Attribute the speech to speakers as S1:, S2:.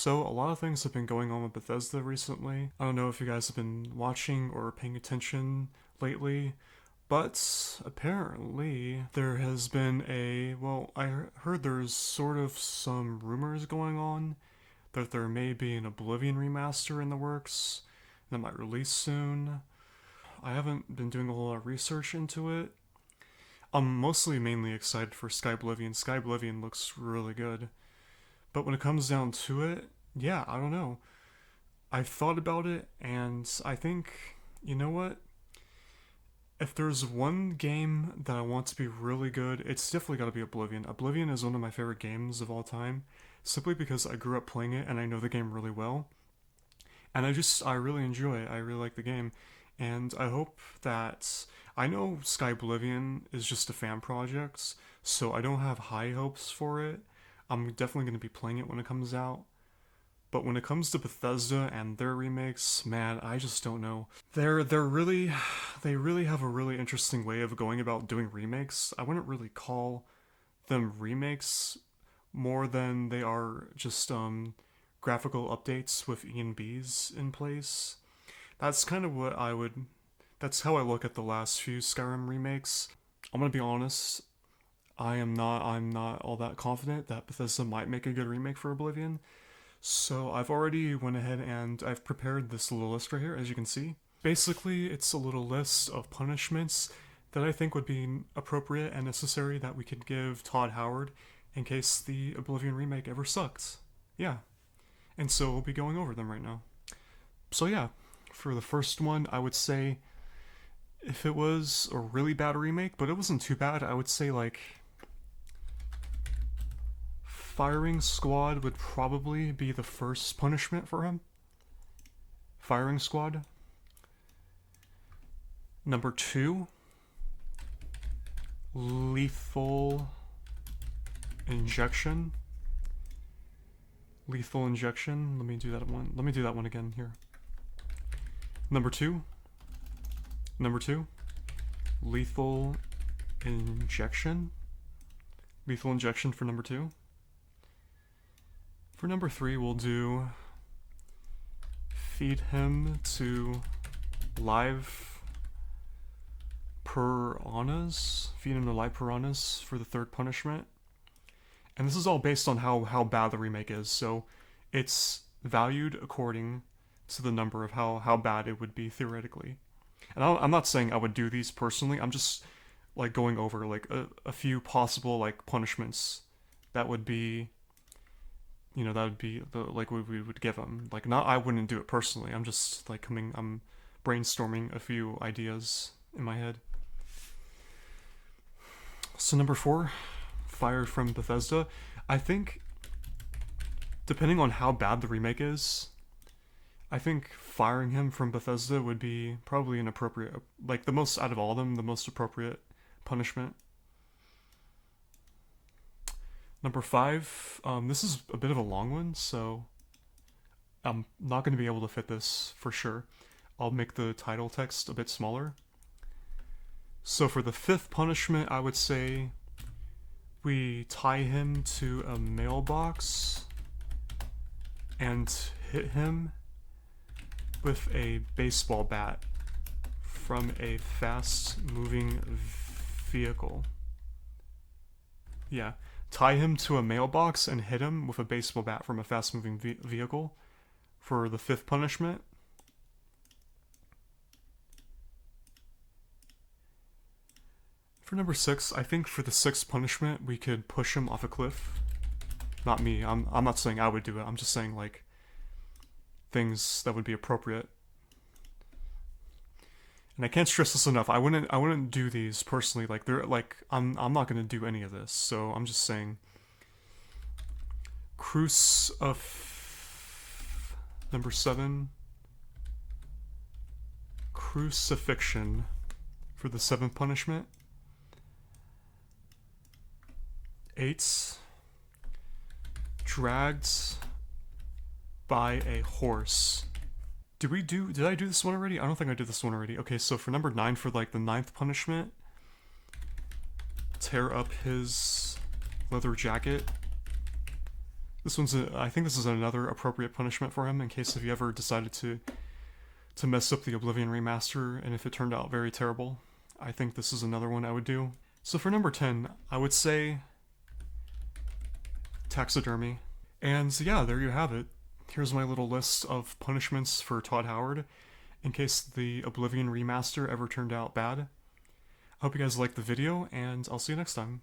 S1: So, a lot of things have been going on with Bethesda recently. I don't know if you guys have been watching or paying attention lately, but apparently there has been I heard there's sort of some rumors going on that there may be an Oblivion remaster in the works that might release soon. I haven't been doing a whole lot of research into it. I'm mainly excited for Sky Oblivion. Sky Oblivion looks really good. But when it comes down to it, yeah, I don't know. I've thought about it, and I think, you know what? If there's one game that I want to be really good, it's definitely got to be Oblivion. Oblivion is one of my favorite games of all time, simply because I grew up playing it and I know the game really well. And I really enjoy it. I really like the game. And I hope that. I know Sky Oblivion is just a fan project, so I don't have high hopes for it. I'm definitely going to be playing it when it comes out. But when it comes to Bethesda and their remakes, man, I just don't know. They really have a really interesting way of going about doing remakes. I wouldn't really call them remakes more than they are just graphical updates with E&Bs in place. That's kind of what I would. That's how I look at the last few Skyrim remakes. I'm gonna be honest. I'm not all that confident that Bethesda might make a good remake for Oblivion. So I've already went ahead and I've prepared this little list right here, as you can see. Basically, it's a little list of punishments that I think would be appropriate and necessary that we could give Todd Howard in case the Oblivion remake ever sucked. Yeah. And so we'll be going over them right now. So yeah, for the first one, I would say if it was a really bad remake, but it wasn't too bad, I would say like firing squad would probably be the first punishment for him. Firing squad. Number 2, lethal injection. Lethal injection. Let me do that one. Let me do that one again here. Number 2. Number 2, lethal injection. Lethal injection for number 2. For number 3, we'll do feed him to live piranhas. Feed him to live piranhas for the third punishment. And this is all based on how bad the remake is, so it's valued according to the number of how bad it would be theoretically. And I'm not saying I would do these personally, I'm just like going over like a few possible like punishments that would be, you know, that would be the like we would give him. Like, not, I wouldn't do it personally, I'm just like I'm brainstorming a few ideas in my head. So number 4, fired from Bethesda. I think depending on how bad the remake is, I think firing him from Bethesda would be probably an appropriate, like the most out of all of them, the most appropriate punishment. Number 5, this is a bit of a long one, so I'm not going to be able to fit this for sure. I'll make the title text a bit smaller. So for the 5th punishment, I would say we tie him to a mailbox and hit him with a baseball bat from a fast-moving vehicle. Yeah, tie him to a mailbox and hit him with a baseball bat from a fast-moving vehicle for the 5th punishment. For number 6, I think for the 6th punishment, we could push him off a cliff. Not me, I'm not saying I would do it, I'm just saying like things that would be appropriate. And I can't stress this enough. I wouldn't do these personally. Like they're like I'm not gonna do any of this. So I'm just saying. Number 7. Crucifixion for the 7th punishment. 8. Dragged by a horse. Did I do this one already? I don't think I did this one already. Okay, so for number 9, for like the 9th punishment, tear up his leather jacket I think this is another appropriate punishment for him in case if you ever decided to mess up the Oblivion remaster and if it turned out very terrible. I think this is another one I would do. So for number 10, I would say taxidermy. And yeah, there you have it. Here's my little list of punishments for Todd Howard in case the Oblivion remaster ever turned out bad. I hope you guys liked the video, and I'll see you next time.